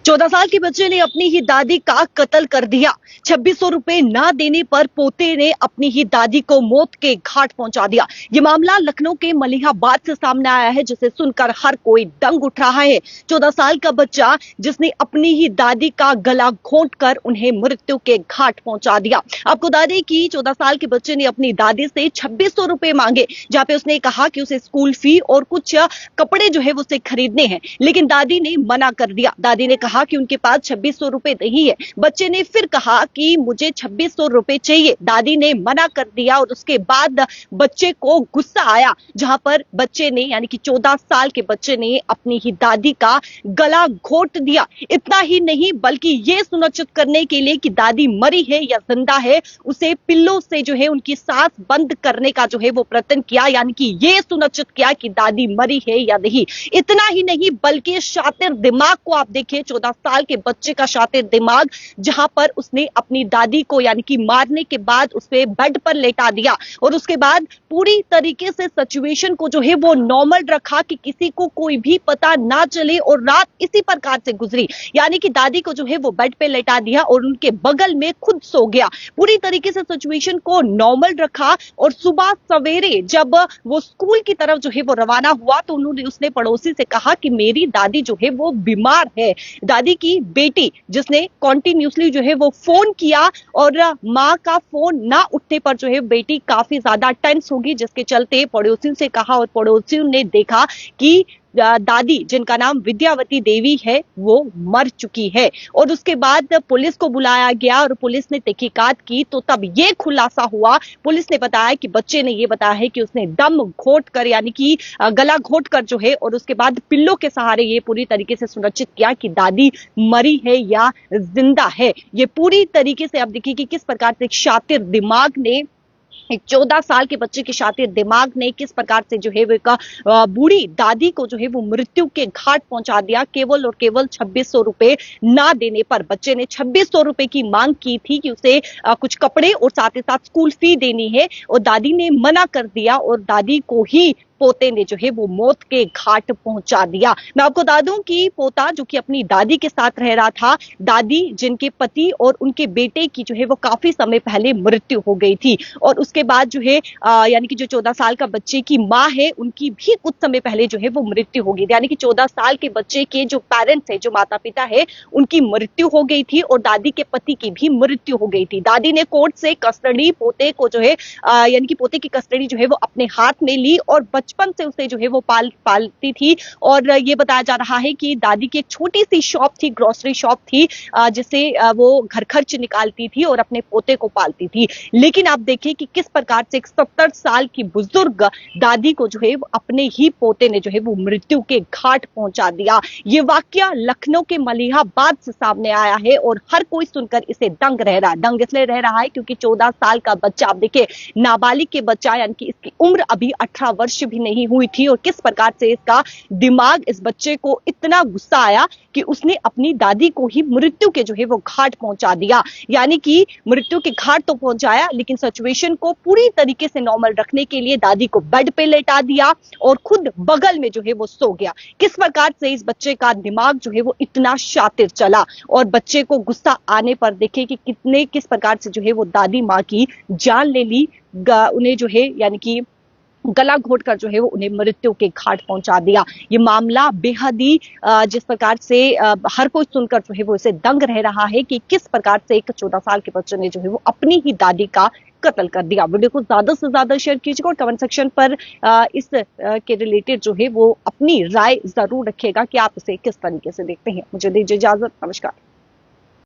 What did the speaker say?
14 साल के बच्चे ने अपनी ही दादी का कत्ल कर दिया। 2600 रुपए ना देने पर पोते ने अपनी ही दादी को मौत के घाट पहुंचा दिया। ये मामला लखनऊ के मलिहाबाद से सामने आया है, जिसे सुनकर हर कोई दंग उठ रहा है। 14 साल का बच्चा जिसने अपनी ही दादी का गला घोंटकर उन्हें मृत्यु के घाट पहुंचा दिया। आपको बता दें कि 14 साल के बच्चे ने अपनी दादी से 2600 रुपए मांगे, जहां पे उसने कहा कि उसे स्कूल फी और कुछ कपड़े जो है वो उसे खरीदने हैं, लेकिन दादी ने मना कर दिया। दादी ने कहा कि उनके पास 2600 रुपए नहीं है। बच्चे ने फिर कहा कि मुझे 2600 रुपए चाहिए। दादी ने मना कर दिया और उसके बाद बच्चे को गुस्सा आया, जहां पर बच्चे ने यानी कि 14 साल के बच्चे ने अपनी ही दादी का गला घोंट दिया। इतना ही नहीं बल्कि ये सुनिश्चित करने के लिए कि दादी मरी है या जिंदा है, उसे पिल्लों से जो है उनकी सांस बंद करने का जो है वो प्रयत्न किया, यानी कि ये सुनिश्चित किया कि दादी मरी है या नहीं। इतना ही नहीं बल्कि शातिर दिमाग को आप देखिए, 14 साल के बच्चे का शातिर दिमाग, जहां पर उसने अपनी दादी को यानी कि मारने के बाद उसे बेड पर लेटा दिया और उसके बाद पूरी तरीके से सिचुएशन को जो है वो नॉर्मल रखा कि किसी को कोई भी पता ना चले, और रात इसी प्रकार से गुजरी। यानी कि दादी को जो है वो बेड पे लेटा दिया और उनके बगल में खुद सो गया। पूरी तरीके से सिचुएशन को नॉर्मल रखा और सुबह सवेरे जब वो स्कूल की तरफ जो है वो रवाना हुआ तो उसने पड़ोसी से कहा कि मेरी दादी जो है वो बीमार है। दादी की बेटी जिसने कॉन्टिन्यूसली जो है वो फोन किया और मां का फोन ना उठने पर जो है बेटी काफी ज्यादा टेंस होगी, जिसके चलते पड़ोसियों से कहा और पड़ोसियों ने देखा कि दादी जिनका नाम विद्यावती देवी है वो मर चुकी है। और उसके बाद पुलिस को बुलाया गया और पुलिस ने तहकीकात की तो तब ये खुलासा हुआ। पुलिस ने बताया कि बच्चे ने ये बताया है कि उसने दम घोट कर यानी कि गला घोट कर जो है और उसके बाद पिल्लों के सहारे ये पूरी तरीके से सुनिश्चित किया कि दादी मरी है या जिंदा है। ये पूरी तरीके से अब देखिए कि किस प्रकार से एक शातिर दिमाग ने, एक 14 साल के बच्चे के शातिर दिमाग ने किस प्रकार से जो है वो बूढ़ी दादी को जो है वो मृत्यु के घाट पहुंचा दिया, केवल और केवल 2600 रुपए ना देने पर। बच्चे ने 2600 रुपए की मांग की थी कि उसे कुछ कपड़े और साथ ही साथ स्कूल फी देनी है, और दादी ने मना कर दिया और दादी को ही पोते ने जो है वो मौत के घाट पहुंचा दिया। मैं आपको बता दूं कि पोता जो कि अपनी दादी के साथ रह रहा था, दादी जिनके पति और उनके बेटे की जो है वो काफी समय पहले मृत्यु हो गई थी, और उसके बाद जो है यानी कि जो 14 साल का बच्चे की मां है उनकी भी कुछ समय पहले जो है वो मृत्यु हो गई थी। यानी कि 14 साल के बच्चे के जो पेरेंट्स है, जो माता पिता है, उनकी मृत्यु हो गई थी और दादी के पति की भी मृत्यु हो गई थी। दादी ने कोर्ट से कस्टडी पोते को जो है यानी कि पोते की कस्टडी जो है वो अपने हाथ में ली और बचपन से उसे जो है वो पालती थी। और ये बताया जा रहा है कि दादी की एक छोटी सी शॉप थी, ग्रोसरी शॉप थी, जिसे वो घर खर्च निकालती थी और अपने पोते को पालती थी। लेकिन आप देखिए कि किस प्रकार से एक 70 साल की बुजुर्ग दादी को जो है वो अपने ही पोते ने जो है वो मृत्यु के घाट पहुंचा दिया। ये वाकया लखनऊ के मलिहाबाद से सामने आया है और हर कोई सुनकर इसे दंग रह रहा है। दंग इसलिए रह रहा है क्योंकि 14 साल का बच्चा, आप देखिए नाबालिग के बच्चा, यानी कि इसकी उम्र अभी 18 वर्ष भी नहीं हुई थी, और किस प्रकार से इसका दिमाग, इस बच्चे को इतना गुस्सा आया कि उसने अपनी दादी को ही मृत्यु के जो है वो घाट पहुंचा दिया। यानी कि मृत्यु के घाट तो पहुंचाया, लेकिन सिचुएशन को पूरी तरीके से नॉर्मल रखने के लिए दादी को बेड पे लेटा दिया और खुद बगल में जो है वो सो गया। किस प्रकार से इस बच्चे का दिमाग जो है वो इतना शातिर चला, और बच्चे को गुस्सा आने पर देखिए कि किस प्रकार से जो है वो दादी माँ की जान ले ली, उन्हें जो है यानी कि गला घोटकर जो है वो उन्हें मृत्यु के घाट पहुंचा दिया। ये मामला बेहद ही जिस प्रकार से हर कोई सुनकर जो है वो इसे दंग रह रहा है कि किस प्रकार से एक 14 साल के बच्चे ने जो है वो अपनी ही दादी का कत्ल कर दिया। वीडियो को ज्यादा से ज्यादा शेयर कीजिएगा और कमेंट सेक्शन पर इस के रिलेटेड जो है वो अपनी राय जरूर रखिएगा कि आप इसे किस तरीके से देखते हैं। मुझे दीजिए इजाजत, नमस्कार।